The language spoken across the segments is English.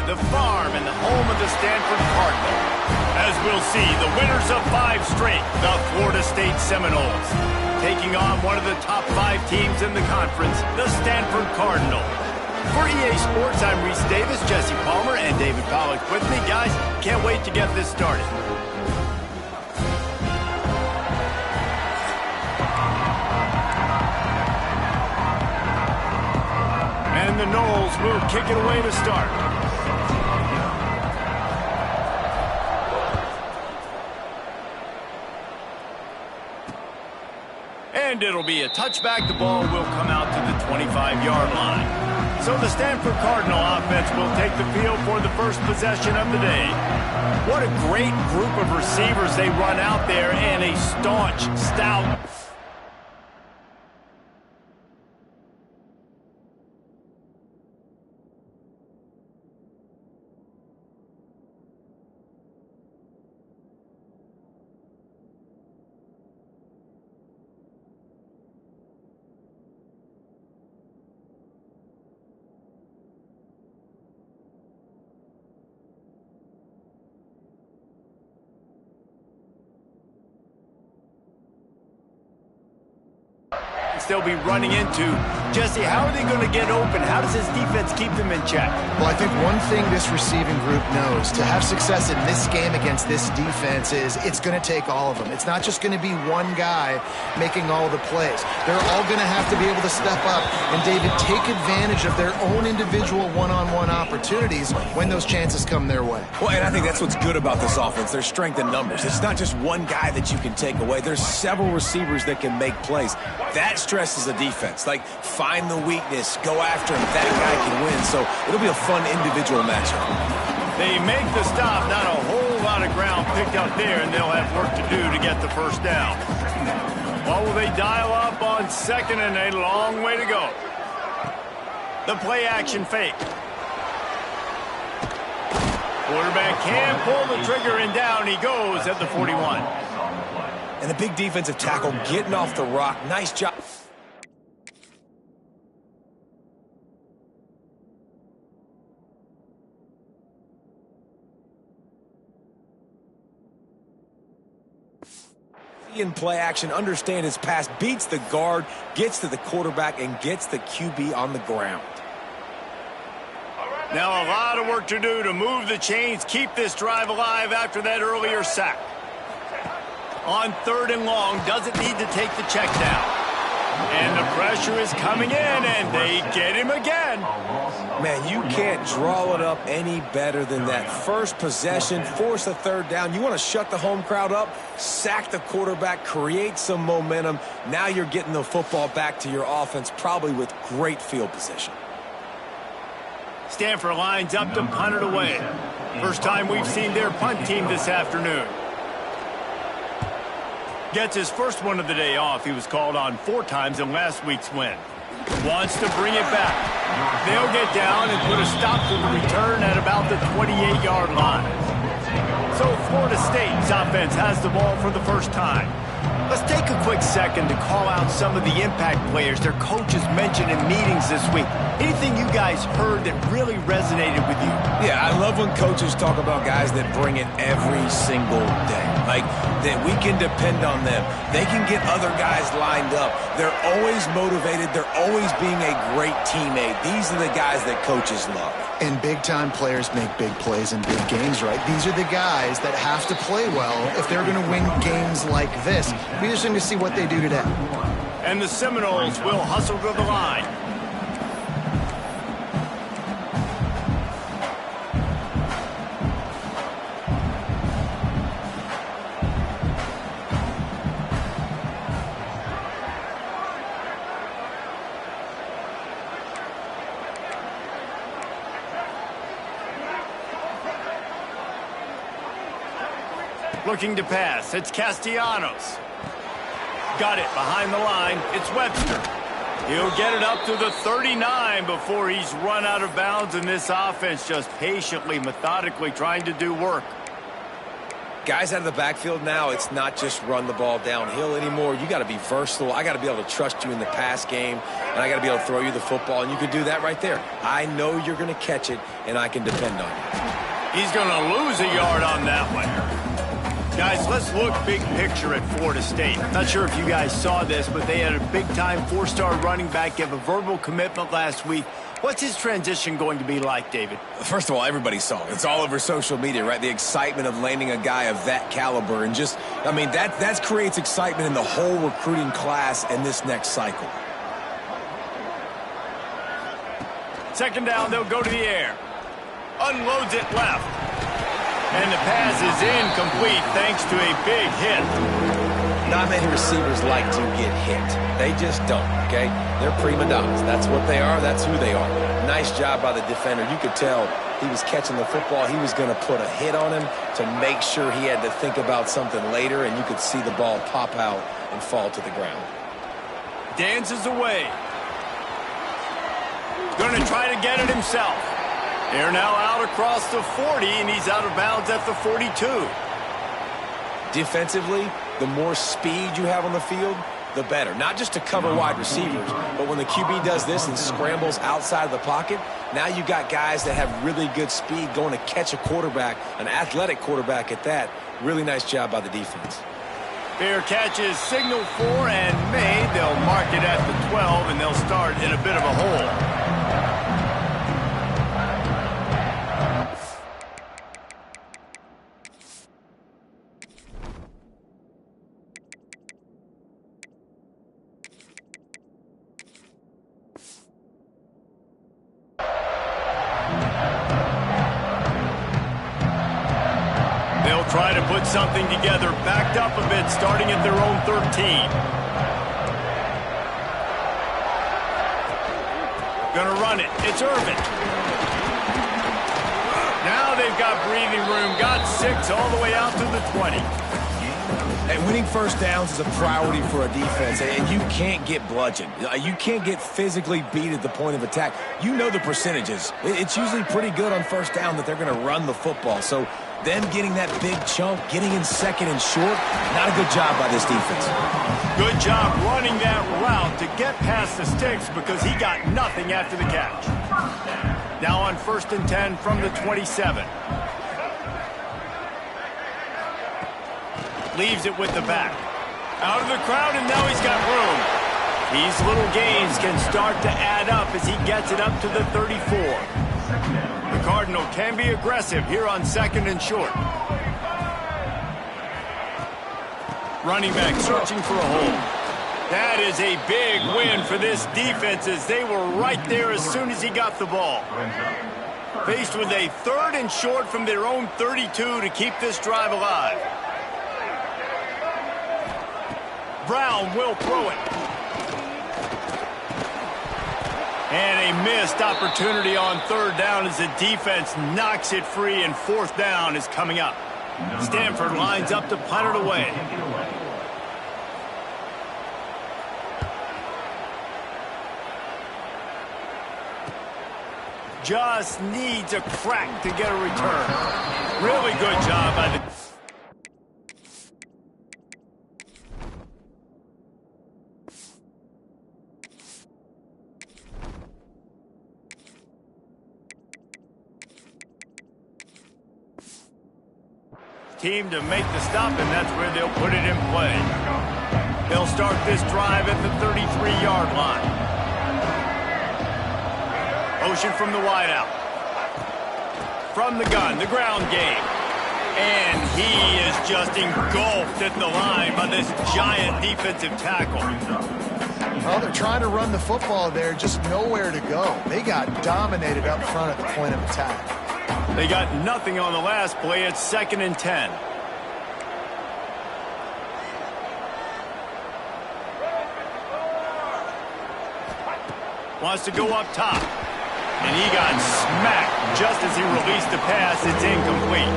the farm, and the home of the Stanford Cardinal. As we'll see, the winners of 5 straight, the Florida State Seminoles, taking on one of the top 5 teams in the conference, the Stanford Cardinal. For EA Sports, I'm Reese Davis, Jesse Palmer, and David Pollack with me. Guys, can't wait to get this started. And the Noles will kick it away to start. And it'll be a touchback. The ball will come out to the 25-yard line. So the Stanford Cardinal offense will take the field for the first possession of the day. What a great group of receivers they run out there, and a staunch, stout... they'll be running into. Jesse, how are they going to get open? How does this defense keep them in check? Well, I think one thing this receiving group knows to have success in this game against this defense is it's going to take all of them. It's not just going to be one guy making all the plays. They're all going to have to be able to step up and, David, take advantage of their own individual one-on-one opportunities when those chances come their way. Well, and I think that's what's good about this offense, their strength in numbers. It's not just one guy that you can take away. There's several receivers that can make plays. That stresses the defense. Like, find the weakness, go after him. That guy can win. So it'll be a fun individual matchup. They make the stop. Not a whole lot of ground picked up there, and they'll have work to do to get the first down. What will they dial up on second and a long way to go? The play action fake. Quarterback can pull the trigger, and down he goes at the 41. And the big defensive tackle getting off the rock. Nice job. In play action, understand his pass, beats the guard, gets to the quarterback, and gets the QB on the ground. Now a lot of work to do to move the chains, keep this drive alive after that earlier sack. On 3rd and long, doesn't need to take the check down. And the pressure is coming in, and they get him again. Man, you can't draw it up any better than that. First possession, force a 3rd down. You want to shut the home crowd up, sack the quarterback, create some momentum. Now you're getting the football back to your offense, probably with great field position. Stanford lines up to punt it away. First time we've seen their punt team this afternoon. Gets his first one of the day off. He was called on 4 times in last week's win. Wants to bring it back. They'll get down and put a stop to the return at about the 28-yard line. So Florida State's offense has the ball for the first time. Let's take a quick second to call out some of the impact players their coaches mentioned in meetings this week. Anything you guys heard that really resonated with you? Yeah, I love when coaches talk about guys that bring it every single day. Like, that we can depend on them. They can get other guys lined up. They're always motivated. They're always being a great teammate. These are the guys that coaches love. And big-time players make big plays in big games, right? These are the guys that have to play well if they're going to win games like this. Be interesting to see what they do today. And the Seminoles will hustle to the line. Looking to pass. It's Castellanos. Got it behind the line. It's Webster. He'll get it up to the 39 before he's run out of bounds, and this offense just patiently, methodically trying to do work. Guys out of the backfield now, it's not just run the ball downhill anymore. You got to be versatile. I got to be able to trust you in the pass game, and I got to be able to throw you the football, and you can do that right there. I know you're going to catch it, and I can depend on you. He's going to lose a yard on that one. Guys, let's look big picture at Florida State. Not sure if you guys saw this, but they had a big-time four-star running back give a verbal commitment last week. What's his transition going to be like, David? First of all, everybody saw it. It's all over social media, right? The excitement of landing a guy of that caliber. And just, I mean, that creates excitement in the whole recruiting class in this next cycle. Second down, they'll go to the air. Unloads it left. And the pass is incomplete thanks to a big hit. Not many receivers like to get hit. They just don't, okay? They're prima donnas. That's what they are. That's who they are. Nice job by the defender. You could tell he was catching the football. He was going to put a hit on him to make sure he had to think about something later, and you could see the ball pop out and fall to the ground. Dances away. Going to try to get it himself. They're now out across the 40, and he's out of bounds at the 42. Defensively, the more speed you have on the field, the better. Not just to cover wide receivers, but when the QB does this and scrambles outside of the pocket, now you got guys that have really good speed going to catch a quarterback, an athletic quarterback at that. Really nice job by the defense. Fair catch is signaled for and made. They'll mark it at the 12, and they'll start in a bit of a hole. Try to put something together, backed up a bit, starting at their own 13. Gonna run it. It's Irvin. Now they've got breathing room. Got 6 all the way out to the 20. And winning first downs is a priority for a defense, and you can't get bludgeoned. You can't get physically beat at the point of attack. You know the percentages. It's usually pretty good on first down that they're going to run the football. So them getting that big chunk, getting in second and short, not a good job by this defense. Good job running that route to get past the sticks because he got nothing after the catch. Now on 1st and 10 from the 27. Leaves it with the back. Out of the crowd, and now he's got room. These little gains can start to add up as he gets it up to the 34. The Cardinal can be aggressive here on 2nd and short. Running back searching for a hole. That is a big win for this defense as they were right there as soon as he got the ball. Faced with a 3rd and short from their own 32 to keep this drive alive. Brown will throw it. And a missed opportunity on 3rd down as the defense knocks it free, and 4th down is coming up. Stanford lines up to punt it away. Just needs a crack to get a return. Really good job by the... team to make the stop, and that's where they'll put it in play. They'll start this drive at the 33-yard line. Motion from the wideout. From the gun, the ground game. And he is just engulfed at the line by this giant defensive tackle. Well, they're trying to run the football there, just nowhere to go. They got dominated up front at the point of attack. They got nothing on the last play. It's 2nd and 10. Wants to go up top. And he got smacked just as he released the pass. It's incomplete.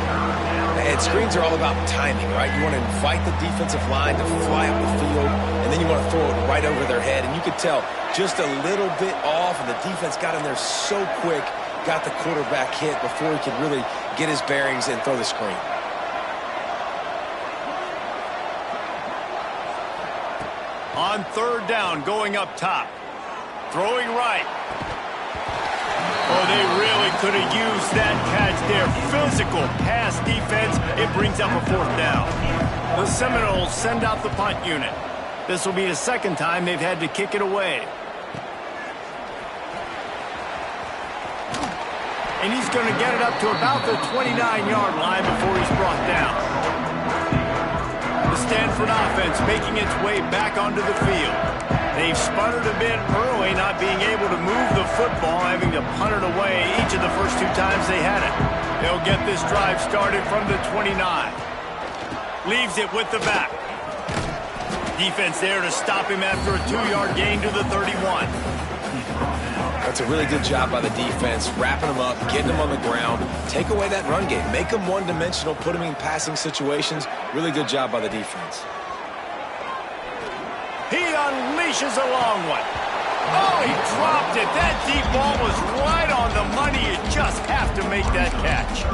And screens are all about timing, right? You want to invite the defensive line to fly up the field, and then you want to throw it right over their head. And you could tell just a little bit off, and the defense got in there so quick, got the quarterback hit before he could really get his bearings and throw the screen. On third down, going up top. Throwing right. Oh, they really could have used that catch there. Physical pass defense. It brings up a fourth down. The Seminoles send out the punt unit. This will be the second time they've had to kick it away. And he's going to get it up to about the 29-yard line before he's brought down. The Stanford offense making its way back onto the field. They've sputtered a bit early, not being able to move the football, having to punt it away each of the first two times they had it. They'll get this drive started from the 29. Leaves it with the back. Defense there to stop him after a 2-yard gain to the 31. That's a really good job by the defense, wrapping them up, getting them on the ground, take away that run game, make them one-dimensional, put them in passing situations. Really good job by the defense. He unleashes a long one. Oh, he dropped it. That deep ball was right on the money. You just have to make that catch.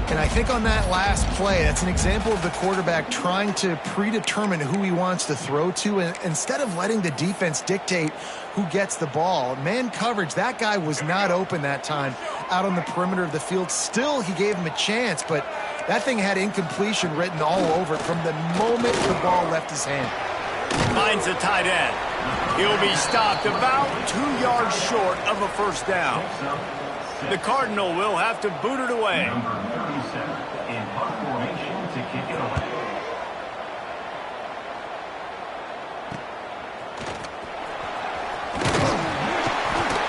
And I think on that last play, that's an example of the quarterback trying to predetermine who he wants to throw to, and instead of letting the defense dictate who gets the ball. Man coverage, that guy was not open that time out on the perimeter of the field. Still, he gave him a chance, but that thing had incompletion written all over it from the moment the ball left his hand. Finds a tight end. He'll be stopped about 2 yards short of a first down. The Cardinal will have to boot it away. In punt formation to kick it away.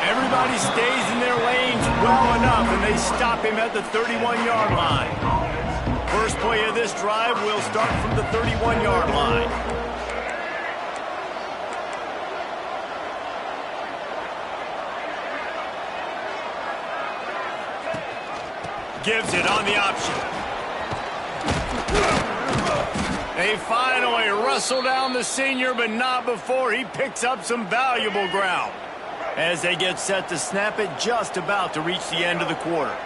Everybody stays in their lanes well enough, and they stop him at the 31-yard line. First play of this drive will start from the 31-yard line. Gives it on the option. They finally wrestle down the senior, but not before he picks up some valuable ground. As they get set to snap it, just about to reach the end of the quarter.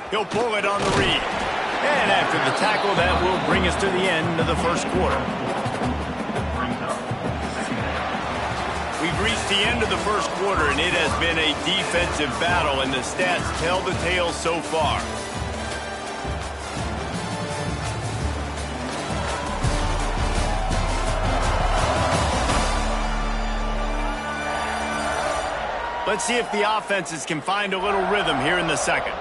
He'll pull it on the read. And after the tackle, that will bring us to the end of the first quarter. We've reached the end of the first quarter, and it has been a defensive battle, and the stats tell the tale so far. Let's see if the offenses can find a little rhythm here in the second.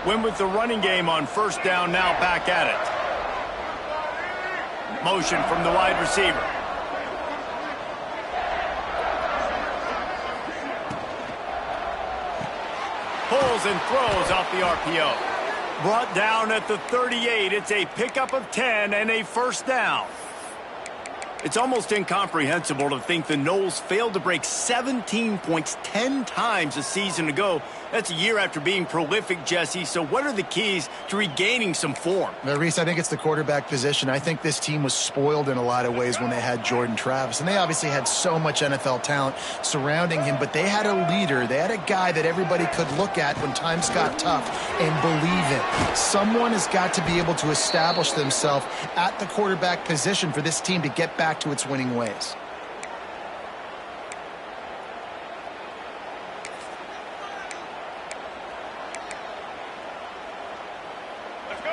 Win with the running game on first down, now back at it. Motion from the wide receiver. Pulls and throws off the RPO. Brought down at the 38. It's a pickup of 10 and a first down. It's almost incomprehensible to think the Noles failed to break 17 points 10 times a season ago. That's a year after being prolific, Jesse. So what are the keys to regaining some form? Reese, I think it's the quarterback position. I think this team was spoiled in a lot of ways when they had Jordan Travis. And they obviously had so much NFL talent surrounding him. But they had a leader. They had a guy that everybody could look at when times got tough and believe in. Someone has got to be able to establish themselves at the quarterback position for this team to get back to its winning ways.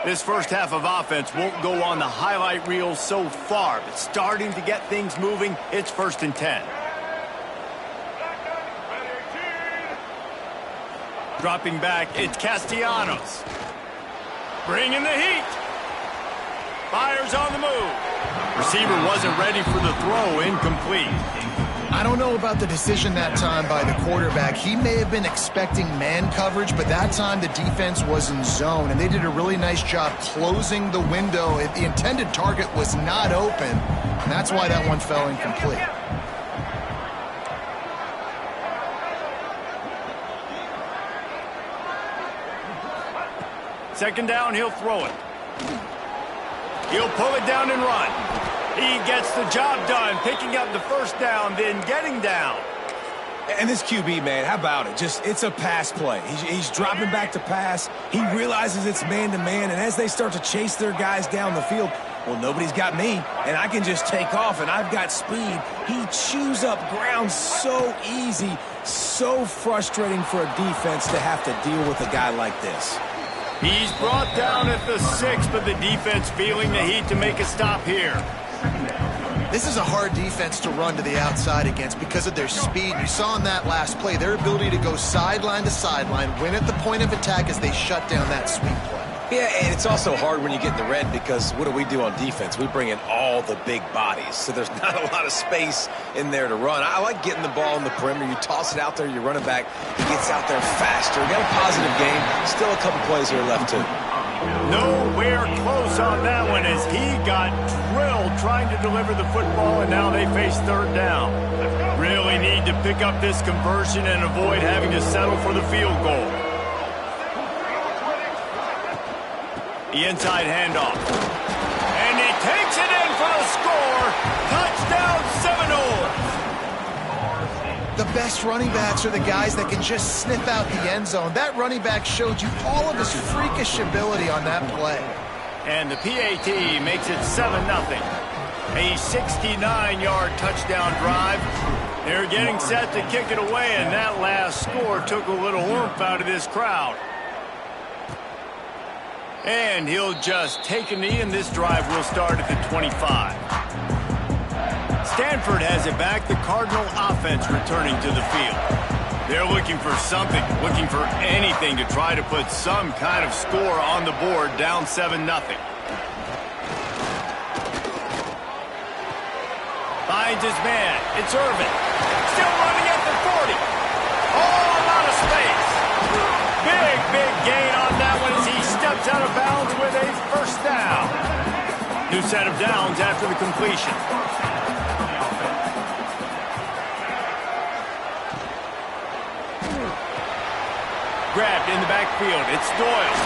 This first half of offense won't go on the highlight reel so far, but starting to get things moving. It's 1st and 10. Dropping back, it's Castellanos. Bringing the heat. Fires on the move. Receiver wasn't ready for the throw, incomplete. I don't know about the decision that time by the quarterback. He may have been expecting man coverage, but that time the defense was in zone, and they did a really nice job closing the window. The intended target was not open, and that's why that one fell incomplete. Second down, he'll throw it. He'll pull it down and run. He gets the job done, picking up the first down, then getting down. And this QB, man, how about it? It's a pass play. He's dropping back to pass. He realizes it's man-to-man, and as they start to chase their guys down the field, well, nobody's got me, and I can just take off, and I've got speed. He chews up ground so easy, so frustrating for a defense to have to deal with a guy like this. He's brought down at the 6, but the defense feeling the heat to make a stop here. This is a hard defense to run to the outside against because of their speed. You saw in that last play their ability to go sideline to sideline, win at the point of attack as they shut down that sweep play. Yeah, and it's also hard when you get in the red because what do on defense? We bring in all the big bodies, so there's not a lot of space in there to run. I like getting the ball in the perimeter. You toss it out there, you run it back. He gets out there faster. Got a positive game. Still a couple plays here left, too. Nowhere close on that one as he got drilled trying to deliver the football, and now they face third down. Really need to pick up this conversion and avoid having to settle for the field goal. The inside handoff. And he takes it in for the score. Touchdown Seminoles. The best running backs are the guys that can just snip out the end zone. That running back showed you all of his freakish ability on that play. And the PAT makes it 7-0. A 69-yard touchdown drive. They're getting set to kick it away, and that last score took a little oomph out of this crowd. And he'll just take a knee, and this drive will start at the 25. Stanford has it back. The Cardinal offense returning to the field. They're looking for something, looking for anything to try to put some kind of score on the board, down 7-0. Finds his man. It's Irvin. Still running at the 40. Oh, a lot of space. Big gain on that one as he steps out of bounds with a first down. New set of downs after the completion. Grabbed in the backfield. It's Doyle.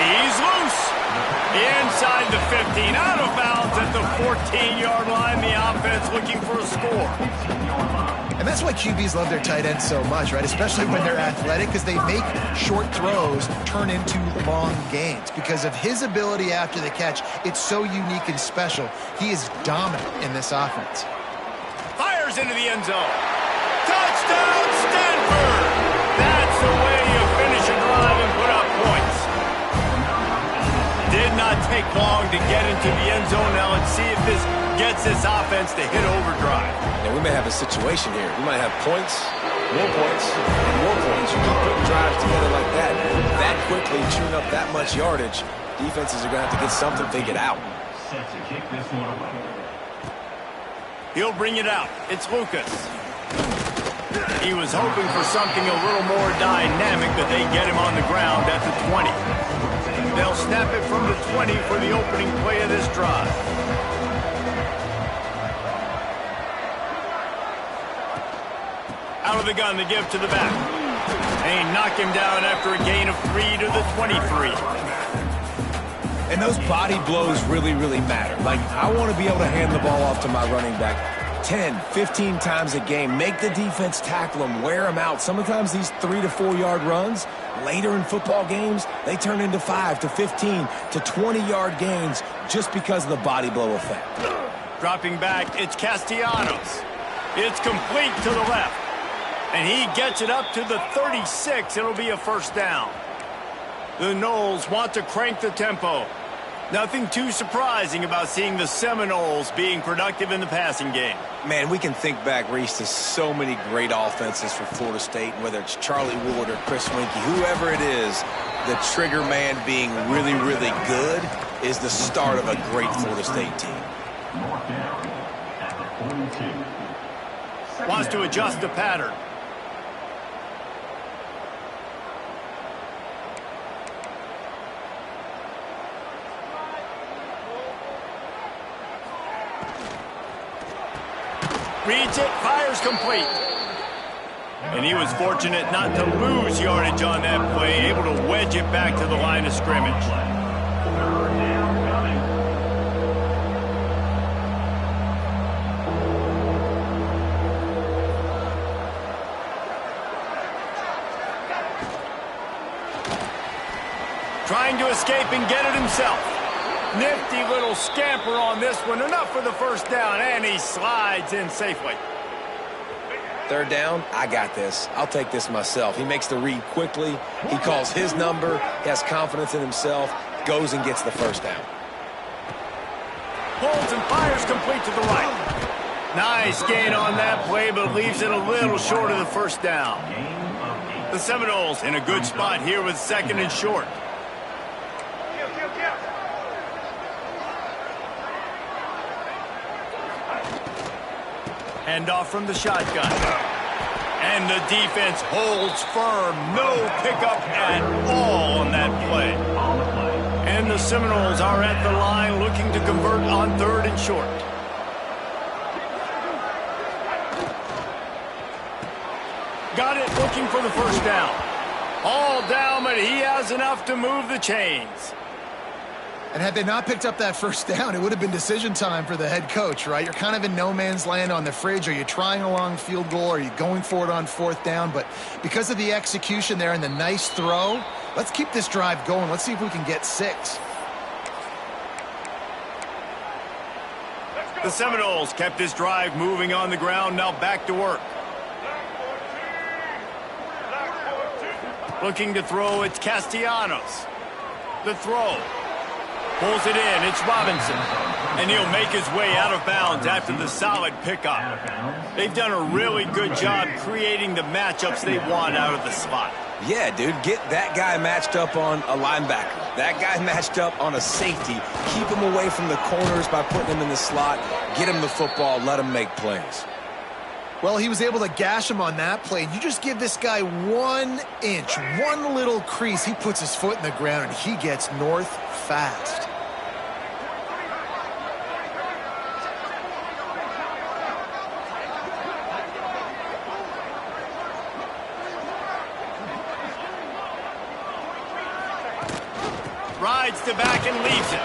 He's loose. Inside the 15. Out of bounds at the 14-yard line. The offense looking for a score. And that's why QBs love their tight ends so much, right? Especially when they're athletic, because they make short throws turn into long gains. Because of his ability after the catch, it's so unique and special. He is dominant in this offense. Fires into the end zone. Touchdown, Stanford! That's the way you finish a drive and put up points. Did not take long to get into the end zone. Now let's see if this gets this offense to hit overdrive. Yeah, we may have a situation here. We might have points, and more points. You keep putting drives together like that quickly, chewing up that much yardage, defenses are going to have to get something figured out. Set to kick this one away. He'll bring it out. It's Lucas. He was hoping for something a little more dynamic, but they get him on the ground at the 20. They'll snap it from the 20 for the opening play of this drive. Out of the gun, the give to the back. They knock him down after a gain of 3 to the 23. And those body blows really matter. Like, I want to be able to hand the ball off to my running back 10, 15 times a game. Make the defense tackle them, wear them out. Sometimes these 3 to 4 yard runs, later in football games, they turn into 5 to 15 to 20-yard gains just because of the body blow effect. Dropping back, it's Castellanos. It's complete to the left. And he gets it up to the 36. It'll be a first down. The Noles want to crank the tempo. Nothing too surprising about seeing the Seminoles being productive in the passing game. Man, we can think back, Reese, to so many great offenses for Florida State, whether it's Charlie Wood or Chris Winkie, whoever it is, the trigger man being really good is the start of a great Florida State team. North down at the 42. Wants to adjust the pattern. Reads it, fires complete. And he was fortunate not to lose yardage on that play, able to wedge it back to the line of scrimmage. Third down coming. trying to escape and get it himself. Nifty little scamper on this one. Enough for the first down, and he slides in safely. Third down, I got this. I'll take this myself. He makes the read quickly. He calls his number. He has confidence in himself. Goes and gets the first down. Pulls and fires complete to the right. Nice gain on that play, but leaves it a little short of the first down. The Seminoles in a good spot here with second and short. Handoff from the shotgun. And the defense holds firm. No pickup at all on that play. And the Seminoles are at the line looking to convert on third and short. Got it, looking for the first down. All down, but he has enough to move the chains. And had they not picked up that first down, it would have been decision time for the head coach, right? You're kind of in no man's land on the fridge. Are you trying a long field goal? Are you going for it on fourth down? But because of the execution there and the nice throw, let's keep this drive going. Let's see if we can get 6. The Seminoles kept this drive moving on the ground, now back to work. Looking to throw, it's Castellanos. The throw. Pulls it in, it's Robinson. And he'll make his way out of bounds after the solid pickup. They've done a really good job creating the matchups they want out of the slot. Yeah, dude, get that guy matched up on a linebacker. That guy matched up on a safety. Keep him away from the corners by putting him in the slot. Get him the football, let him make plays. Well, he was able to gash him on that play. You just give this guy 1 inch, one little crease. He puts his foot in the ground, and he gets north fast. Rides to back and leaves it.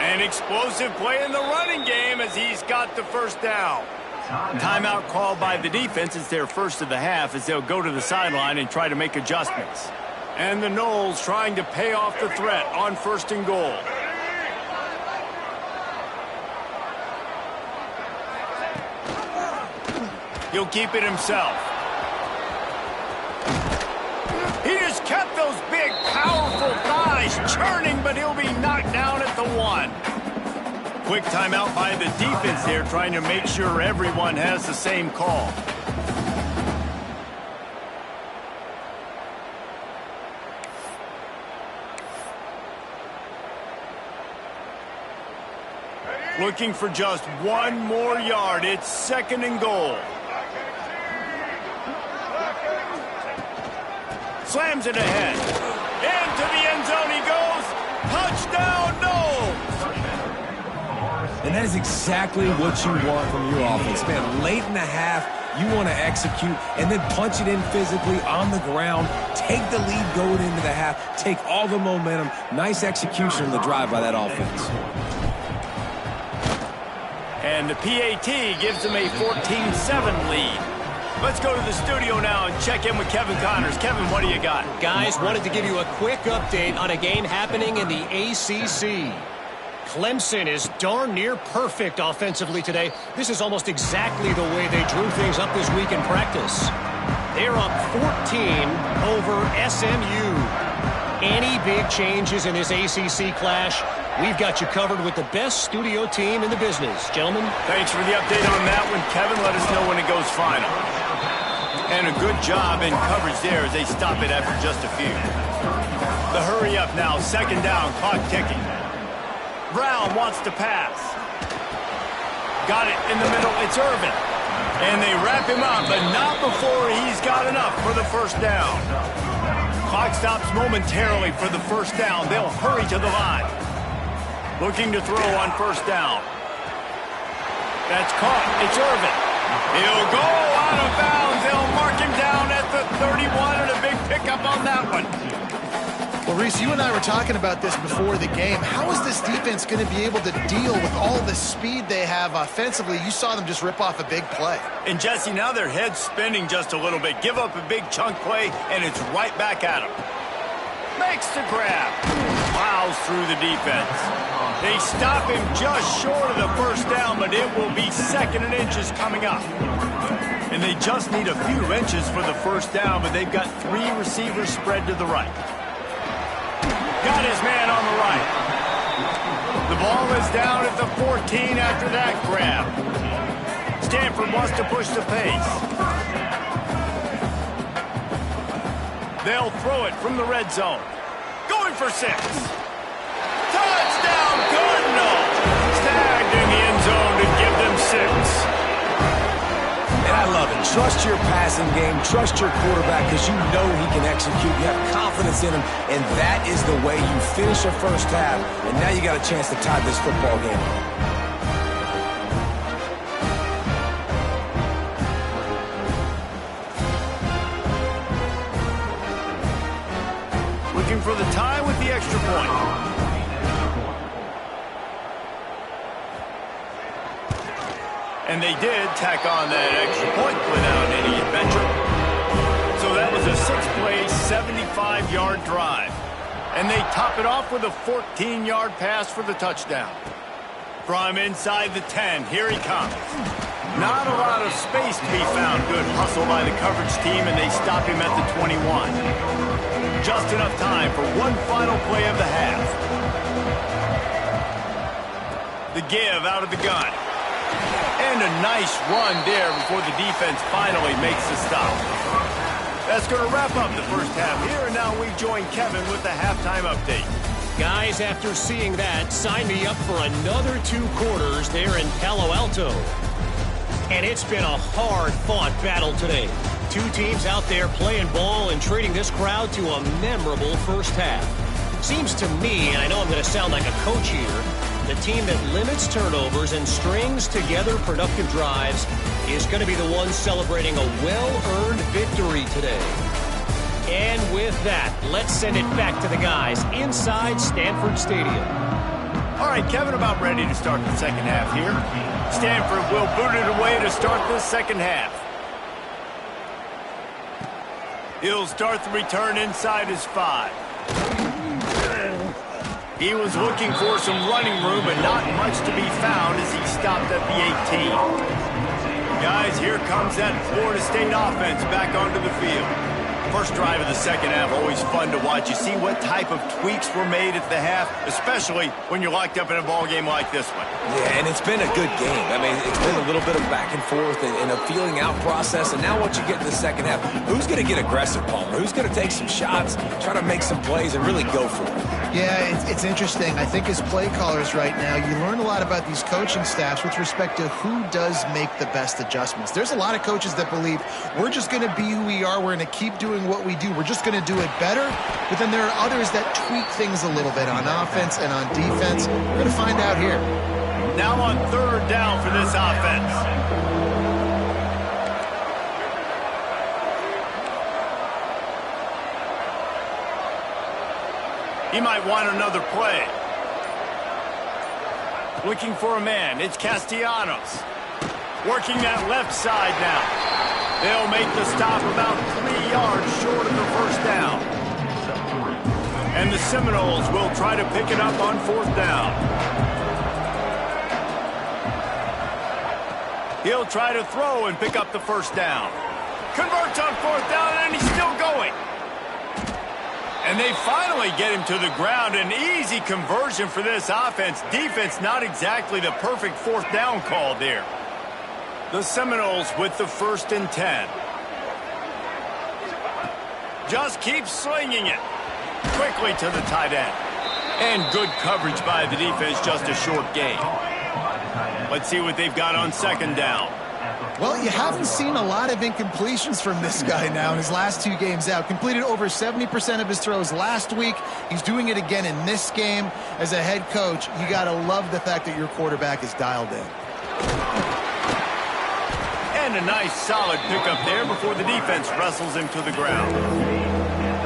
An explosive play in the running game as he's got the first down. Timeout called by the defense. It's their first of the half as they'll go to the sideline and try to make adjustments. And the Noles trying to pay off the threat on first and goal. He'll keep it himself. He just kept those big, powerful thighs churning, but he'll be knocked down at the 1. Quick timeout by the defense there, trying to make sure everyone has the same call. Looking for just 1 more yard. It's second and goal. Slams it ahead. Into the end zone he goes. Touchdown, Noles! And that is exactly what you want from your offense, man. Late in the half, you want to execute and then punch it in physically on the ground. Take the lead going into the half. Take all the momentum. Nice execution on the drive by that offense. And the PAT gives them a 14-7 lead. Let's go to the studio now and check in with Kevin Connors. Kevin, what do you got? Guys, wanted to give you a quick update on a game happening in the ACC. Clemson is darn near perfect offensively today. This is almost exactly the way they drew things up this week in practice. They're up 14 over SMU. Any big changes in this ACC clash, we've got you covered with the best studio team in the business. Gentlemen. Thanks for the update on that one, Kevin. Let us know when it goes final. And a good job in coverage there as they stop it after just a few. The hurry up now, second down, clock ticking. Brown wants to pass. Got it in the middle, it's Irvin. And they wrap him up, but not before he's got enough for the first down. Clock stops momentarily for the first down. They'll hurry to the line. Looking to throw on first down. That's caught, it's Irvin. He'll go out of bounds. They'll mark him down at the 31 and a big pickup on that one. Well, Reese, you and I were talking about this before the game. How is this defense going to be able to deal with all the speed they have offensively? You saw them just rip off a big play. And, Jesse, now their head's spinning just a little bit. Give up a big chunk play, and it's right back at them. Makes the grab. Plows through the defense. They stop him just short of the first down, but it will be 2nd and inches coming up. And they just need a few inches for the first down, but they've got 3 receivers spread to the right. Got his man on the right. The ball is down at the 14 after that grab. Stanford wants to push the pace. They'll throw it from the red zone. Going for 6. Touchdown, Cardinals! Snagged in the end zone to give them 6. And I love it. Trust your passing game. Trust your quarterback because you know he can execute. You have confidence in him, and that is the way you finish a first half. And now you got a chance to tie this football game. Looking for the tie with the extra point. And they did tack on that extra point without any adventure. So that was a 6-play, 75-yard drive. And they top it off with a 14-yard pass for the touchdown. From inside the 10, here he comes. Not a lot of space to be found. Good hustle by the coverage team, and they stop him at the 21. Just enough time for one final play of the half. The give out of the gun. And a nice run there before the defense finally makes the stop. That's going to wrap up the first half here, and now we join Kevin with the halftime update. Guys, after seeing that, sign me up for another 2 quarters there in Palo Alto. And it's been a hard-fought battle today. 2 teams out there playing ball and treating this crowd to a memorable first half. Seems to me, and I know I'm going to sound like a coach here, the team that limits turnovers and strings together productive drives is going to be the one celebrating a well-earned victory today. And with that, let's send it back to the guys inside Stanford Stadium. All right, Kevin, about ready to start the second half here. Stanford will boot it away to start this second half. He'll start the return inside his 5. He was looking for some running room, but not much to be found as he stopped at the 18. Guys, here comes that Florida State offense back onto the field. First drive of the second half, always fun to watch. You see what type of tweaks were made at the half, especially when you're locked up in a ball game like this one. Yeah, and it's been a good game. I mean, it's been a little bit of back and forth and a feeling out process. And now what you get in the second half, who's going to get aggressive, Palmer? Who's going to take some shots, try to make some plays, and really go for it? Yeah, it's interesting. I think as play callers right now, you learn a lot about these coaching staffs with respect to who does make the best adjustments. There's a lot of coaches that believe we're just going to be who we are. We're going to keep doing what we do. We're just going to do it better. But then there are others that tweak things a little bit on offense and on defense. We're going to find out here. Now on 3rd down for this offense. He might want another play. Looking for a man. It's Castellanos. Working that left side now. They'll make the stop about 3 yards short of the first down. And the Seminoles will try to pick it up on 4th down. He'll try to throw and pick up the first down. Converts on 4th down, and he's still going. And they finally get him to the ground. An easy conversion for this offense. Defense, not exactly the perfect 4th down call there. The Seminoles with the 1st and 10. Just keep slinging it. Quickly to the tight end. And good coverage by the defense, just a short gain. Let's see what they've got on 2nd down. Well, you haven't seen a lot of incompletions from this guy now in his last 2 games out. Completed over 70% of his throws last week. He's doing it again in this game. As a head coach, you got to love the fact that your quarterback is dialed in. And a nice solid pickup there before the defense wrestles him to the ground.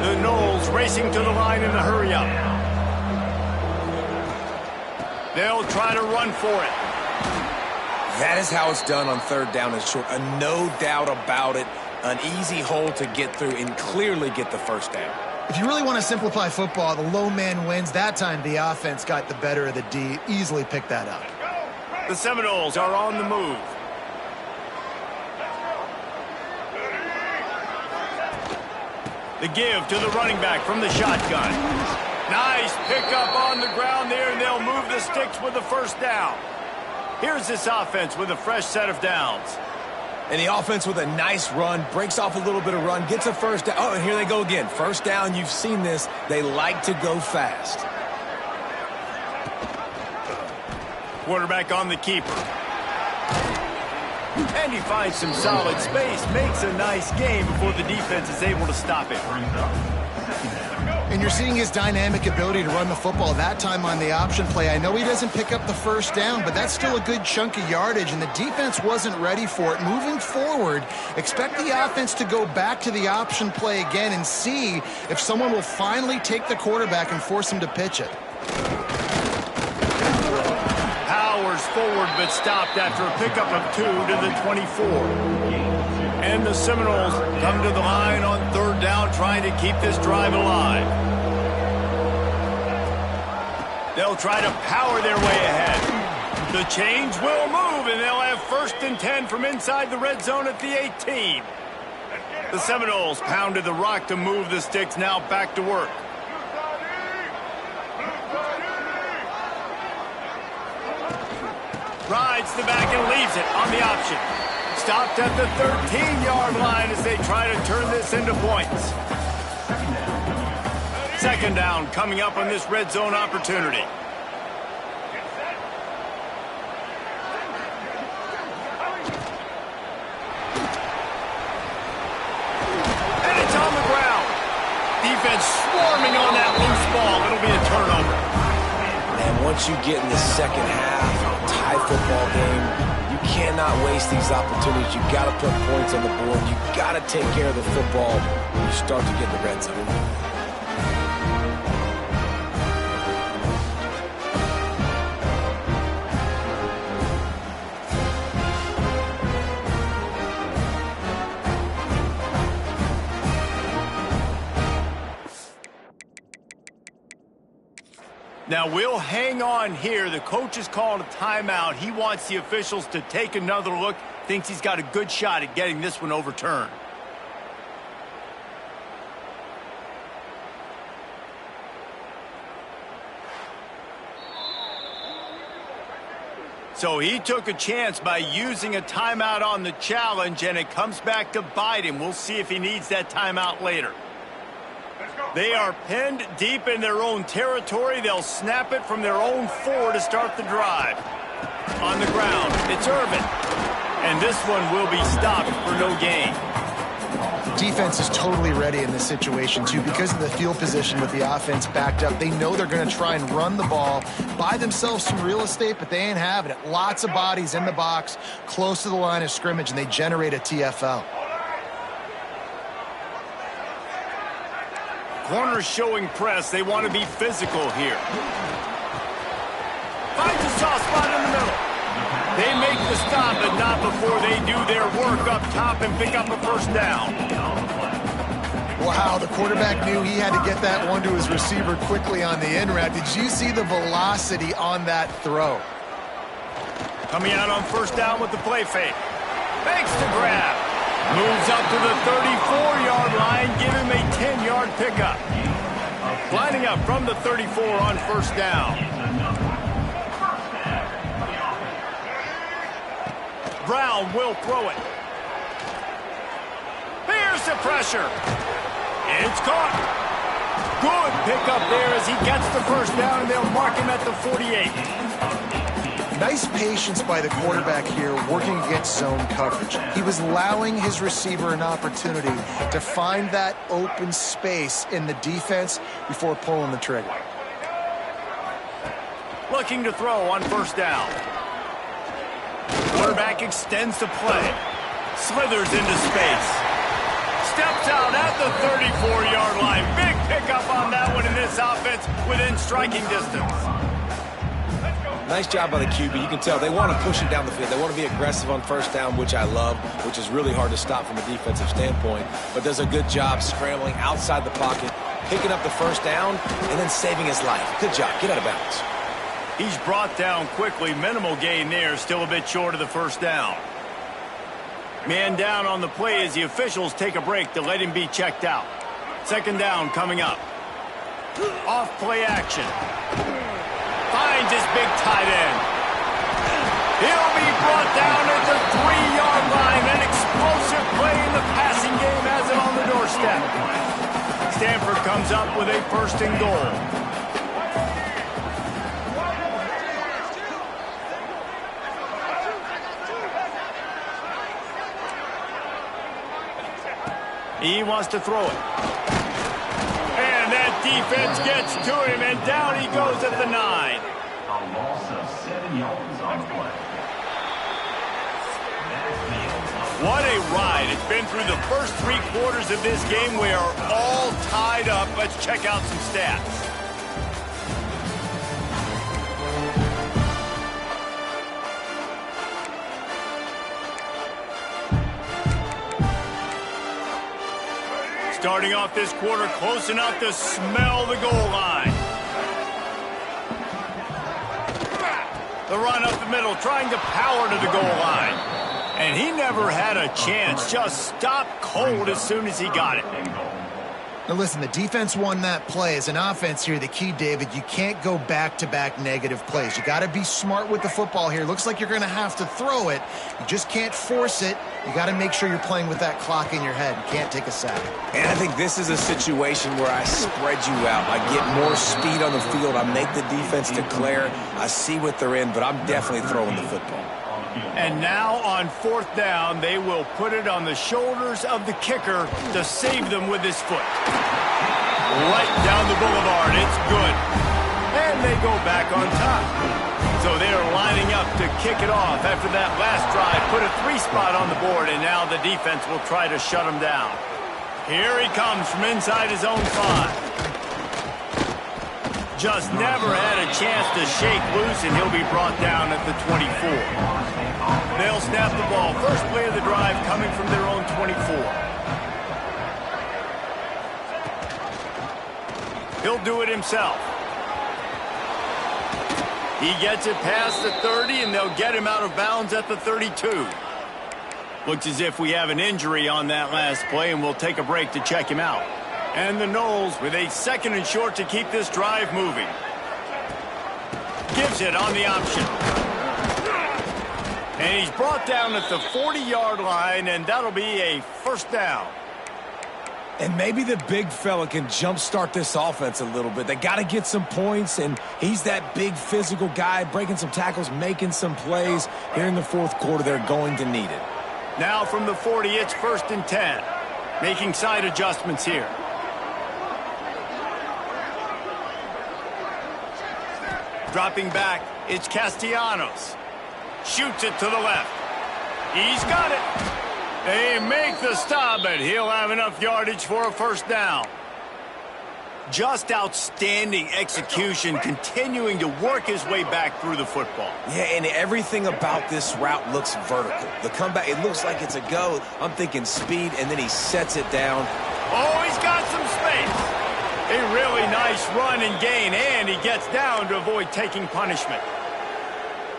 The Noles racing to the line in the hurry-up. They'll try to run for it. That is how it's done on 3rd down and short. No doubt about it. An easy hole to get through and clearly get the first down. If you really want to simplify football, the low man wins. That time, the offense got the better of the D. Easily picked that up. The Seminoles are on the move. The give to the running back from the shotgun. Nice pickup on the ground there, and they'll move the sticks with the first down. Here's this offense with a fresh set of downs. And the offense with a nice run, breaks off a little bit of run, gets a first down. Oh, and here they go again. First down, you've seen this. They like to go fast. Quarterback on the keeper. And he finds some solid space, makes a nice game before the defense is able to stop it. And you're seeing his dynamic ability to run the football, that time on the option play. I know he doesn't pick up the first down, but that's still a good chunk of yardage, and the defense wasn't ready for it. Moving forward, expect the offense to go back to the option play again and see if someone will finally take the quarterback and force him to pitch it. Powers forward, but stopped after a pickup of 2 to the 24. And the Seminoles come to the line on third down, trying to keep this drive alive. They'll try to power their way ahead. The change will move, and they'll have 1st and 10 from inside the red zone at the 18. The Seminoles pounded the rock to move the sticks, now back to work. Rides the back and leaves it on the option. Stopped at the 13-yard line as they try to turn this into points. 2nd down coming up on this red zone opportunity. And it's on the ground. Defense swarming on that loose ball. It'll be a turnover. And once you get in the second half, tie football game, you cannot waste these opportunities. You got to put points on the board. You got to take care of the football when you start to get in the red zone. Now, we'll hang on here. The coach has called a timeout. He wants the officials to take another look. Thinks he's got a good shot at getting this one overturned. So he took a chance by using a timeout on the challenge, and it comes back to bite him. We'll see if he needs that timeout later. They are pinned deep in their own territory. They'll snap it from their own 4 to start the drive. On the ground, it's Irvin. And this one will be stopped for no gain. Defense is totally ready in this situation, too, because of the field position with the offense backed up. They know they're going to try and run the ball, buy themselves some real estate, but they ain't having it. Lots of bodies in the box, close to the line of scrimmage, and they generate a TFL. Corners showing press. They want to be physical here. Finds a soft spot in the middle. They make the stop, but not before they do their work up top and pick up a first down. Wow, the quarterback knew he had to get that one to his receiver quickly on the in route. Did you see the velocity on that throw? Coming out on first down with the play fake. Fakes to grab. Moves up to the 34-yard line, give him a 10-yard pickup. Lining up from the 34 on first down. Brown will throw it. Here's the pressure. It's caught. Good pickup there as he gets the first down, and they'll mark him at the 48. Nice patience by the quarterback here working against zone coverage. He was allowing his receiver an opportunity to find that open space in the defense before pulling the trigger. Looking to throw on first down. Quarterback extends the play. Slithers into space. Steps out at the 34-yard line. Big pickup on that one in this offense within striking distance. Nice job by the QB. You can tell they want to push it down the field. They want to be aggressive on first down, which I love, which is really hard to stop from a defensive standpoint. But does a good job scrambling outside the pocket, picking up the first down, and then saving his life. Good job. Get out of bounds. He's brought down quickly. Minimal gain there. Still a bit short of the first down. Man down on the play as the officials take a break to let him be checked out. Second down coming up. Off play action. Finds his big tight end. He'll be brought down at the 3-yard line. An explosive play in the passing game has it on the doorstep. Stanford comes up with a first and goal. He wants to throw it. And that defense gets to him, and down he goes at the 9. A loss of 7 yards on the play. What a ride. It's been through the first 3 quarters of this game. We are all tied up. Let's check out some stats. Starting off this quarter close enough to smell the goal line. The run up the middle, trying to power to the goal line. And he never had a chance. Just stopped cold as soon as he got it. Now listen, the defense won that play. As an offense here, the key, David, you can't go back-to-back negative plays. You got to be smart with the football here. Looks like you're going to have to throw it. You just can't force it. You got to make sure you're playing with that clock in your head. You can't take a sack. And I think this is a situation where I spread you out. I get more speed on the field. I make the defense declare. I see what they're in, but I'm definitely throwing the football. And now on 4th down, they will put it on the shoulders of the kicker to save them with his foot. Right down the boulevard. It's good. And they go back on top. So they are lining up to kick it off after that last drive. Put a 3-spot on the board, and now the defense will try to shut him down. Here he comes from inside his own 5. Just never had a chance to shake loose, and he'll be brought down at the 24. They'll snap the ball. First play of the drive coming from their own 24. He'll do it himself. He gets it past the 30, and they'll get him out of bounds at the 32. Looks as if we have an injury on that last play, and we'll take a break to check him out. And the Noles with a 2nd and short to keep this drive moving. Gives it on the option. And he's brought down at the 40-yard line, and that'll be a first down. And maybe the big fella can jumpstart this offense a little bit. They got to get some points, and he's that big physical guy, breaking some tackles, making some plays. Here in the 4th quarter, they're going to need it. Now from the 40, it's 1st and 10. Making side adjustments here. Dropping back, it's Castellanos. Shoots it to the left. He's got it. They make the stop, but he'll have enough yardage for a first down. Just outstanding execution, continuing to work his way back through the football. Yeah, and everything about this route looks vertical. The comeback, it looks like it's a go. I'm thinking speed, and then he sets it down. Oh, he's got some space. A really nice run and gain, and he gets down to avoid taking punishment.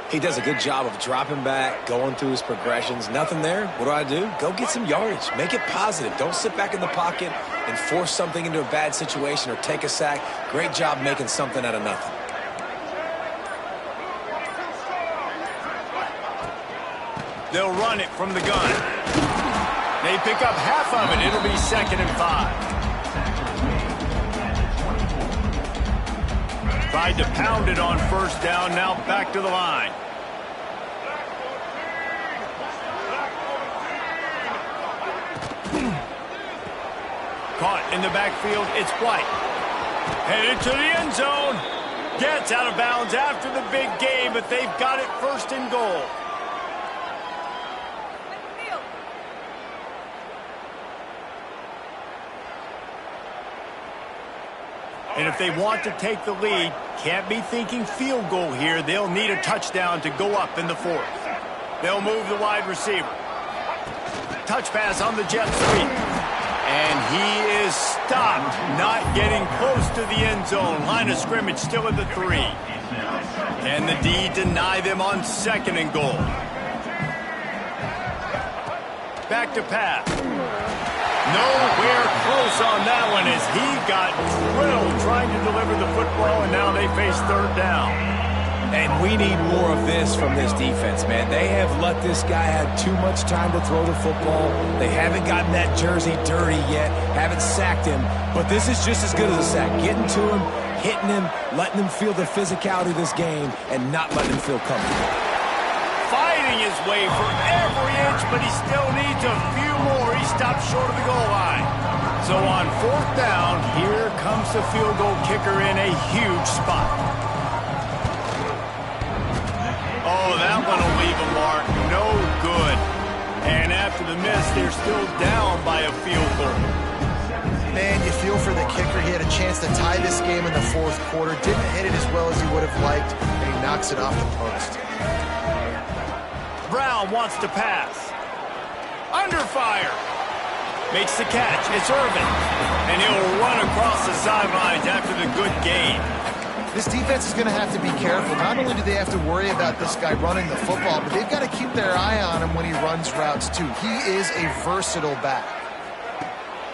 He does a good job of dropping back, going through his progressions. Nothing there. What do? Go get some yardage. Make it positive. Don't sit back in the pocket and force something into a bad situation or take a sack. Great job making something out of nothing. They'll run it from the gun. They pick up half of it. It'll be 2nd and 5. Tried to pound it on first down, now back to the line. Caught in the backfield, it's White. Headed to the end zone. Gets out of bounds after the big game, but they've got it 1st and goal. And if they want to take the lead, can't be thinking field goal here. They'll need a touchdown to go up in the 4th. They'll move the wide receiver. Touch pass on the jet sweep. And he is stopped, not getting close to the end zone. Line of scrimmage still at the 3. Can the D deny them on 2nd and goal? Back to pass. Nowhere close on that one as he got drilled trying to deliver the football, and now they face 3rd down. And we need more of this from this defense, man. They have let this guy have too much time to throw the football. They haven't gotten that jersey dirty yet, haven't sacked him. But this is just as good as a sack. Getting to him, hitting him, letting him feel the physicality of this game, and not letting him feel comfortable. Fighting his way for every inch, but he still needs a few more. He stopped short of the goal line. So on 4th down, here comes the field goal kicker in a huge spot. Oh, that one will leave a mark. No good. And after the miss, they're still down by a field goal. Man, you feel for the kicker. He had a chance to tie this game in the 4th quarter. Didn't hit it as well as he would have liked, and he knocks it off the post. Brown wants to pass. Under fire. Makes the catch. It's Irvin. And he'll run across the sidelines after the good gain. This defense is going to have to be careful. Not only do they have to worry about this guy running the football, but they've got to keep their eye on him when he runs routes too. He is a versatile back.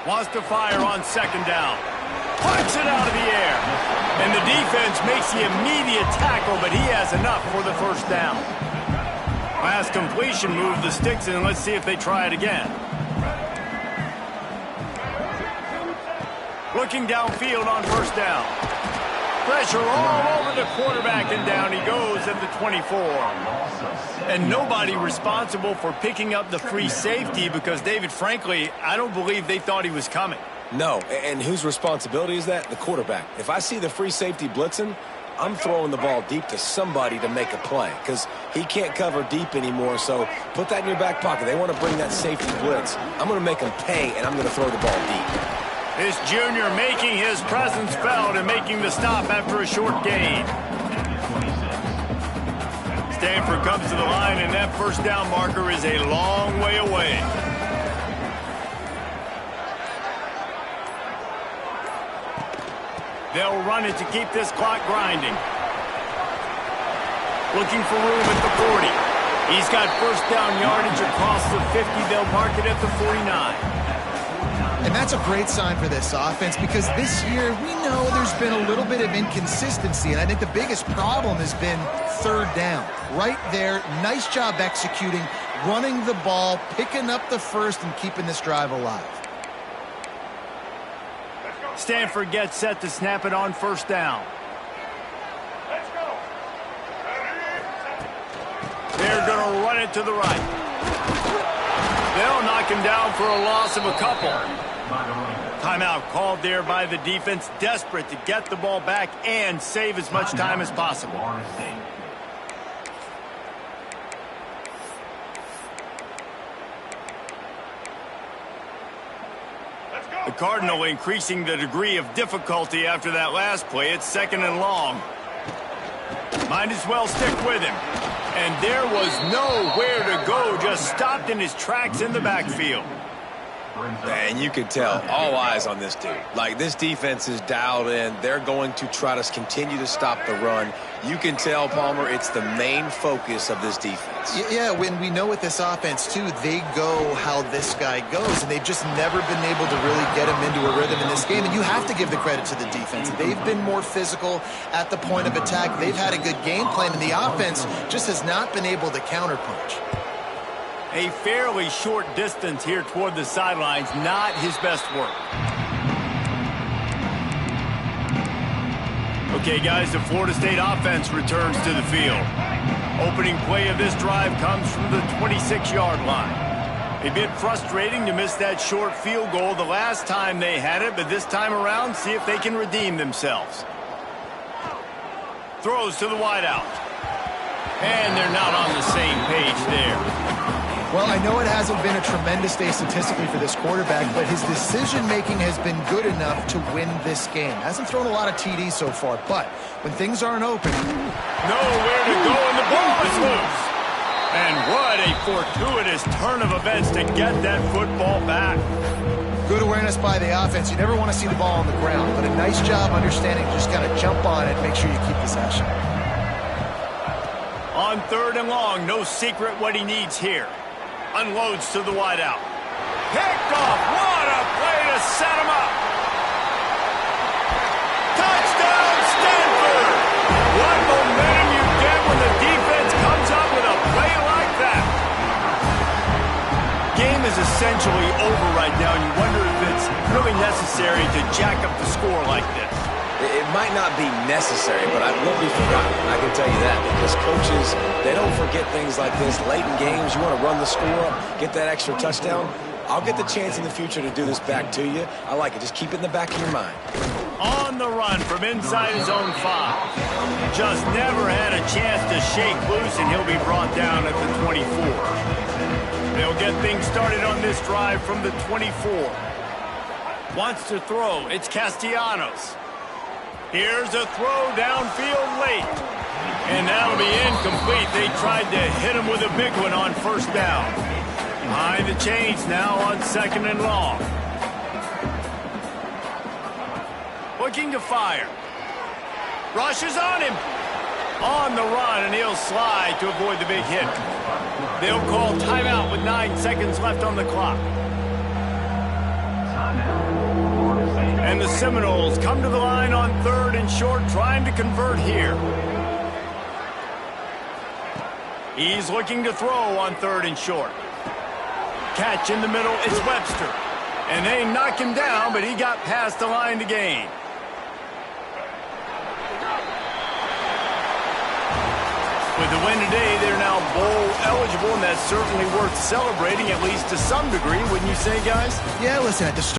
Wants to fire on 2nd down. Punch it out of the air. And the defense makes the immediate tackle, but he has enough for the 1st down. Last completion, move the sticks in. Let's see if they try it again. Looking downfield on 1st down. Pressure all over the quarterback, and down he goes at the 24. And nobody responsible for picking up the free safety because, David, frankly, I don't believe they thought he was coming. No, and whose responsibility is that? The quarterback. If I see the free safety blitzing, I'm throwing the ball deep to somebody to make a play because he can't cover deep anymore, so put that in your back pocket. They want to bring that safety blitz. I'm going to make them pay, and I'm going to throw the ball deep. This junior making his presence felt and making the stop after a short gain. Stanford comes to the line, and that 1st down marker is a long way away. They'll run it to keep this clock grinding. Looking for room at the 40. He's got 1st down yardage across the 50. They'll mark it at the 49. And that's a great sign for this offense because this year we know there's been a little bit of inconsistency, and I think the biggest problem has been 3rd down. Right there, nice job executing, running the ball, picking up the 1st, and keeping this drive alive. Stanford gets set to snap it on 1st down. They're going to run it to the right. They'll knock him down for a loss of a couple. Timeout called there by the defense, desperate to get the ball back and save as much time as possible. The Cardinal increasing the degree of difficulty after that last play. It's 2nd and long. Might as well stick with him. And there was nowhere to go, just stopped in his tracks in the backfield. And you can tell, all eyes on this dude. Like, this defense is dialed in. They're going to try to continue to stop the run. You can tell, Palmer, it's the main focus of this defense. Yeah, when we know with this offense, too, they go how this guy goes, and they've just never been able to really get him into a rhythm in this game. And you have to give the credit to the defense. They've been more physical at the point of attack. They've had a good game plan, and the offense just has not been able to counterpunch. A fairly short distance here toward the sidelines, not his best work. Okay, guys, the Florida State offense returns to the field. Opening play of this drive comes from the 26-yard line. A bit frustrating to miss that short field goal the last time they had it, but this time around, see if they can redeem themselves. Throws to the wideout. And they're not on the same page there. Well, I know it hasn't been a tremendous day statistically for this quarterback, but his decision-making has been good enough to win this game. Hasn't thrown a lot of TDs so far, but when things aren't open... Nowhere to go, and the ball is loose. And what a fortuitous turn of events to get that football back. Good awareness by the offense. You never want to see the ball on the ground, but a nice job understanding to just kind of jump on it and make sure you keep possession. On 3rd and long, no secret what he needs here. Unloads to the wideout. Picked off. What a play to set him up. Touchdown, Stanford. What momentum you get when the defense comes up with a play like that. Game is essentially over right now, and you wonder if it's really necessary to jack up the score like this. It might not be necessary, but it won't be forgotten. I can tell you that, because coaches, they don't forget things like this. Late in games, you want to run the score up, get that extra touchdown. I'll get the chance in the future to do this back to you. I like it. Just keep it in the back of your mind. On the run from inside his own 5. Just never had a chance to shake loose, and he'll be brought down at the 24. They'll get things started on this drive from the 24. Wants to throw. It's Castellanos. Here's a throw downfield late. And that'll be incomplete. They tried to hit him with a big one on 1st down. Behind the chains now on 2nd and long. Looking to fire. Rushes on him. On the run, and he'll slide to avoid the big hit. They'll call timeout with 9 seconds left on the clock. And the Seminoles come to the line on 3rd and short, trying to convert here. He's looking to throw on 3rd and short. Catch in the middle, it's Webster. And they knock him down, but he got past the line to gain. With the win today, they're now bowl eligible, and that's certainly worth celebrating, at least to some degree, wouldn't you say, guys? Yeah, listen, at the start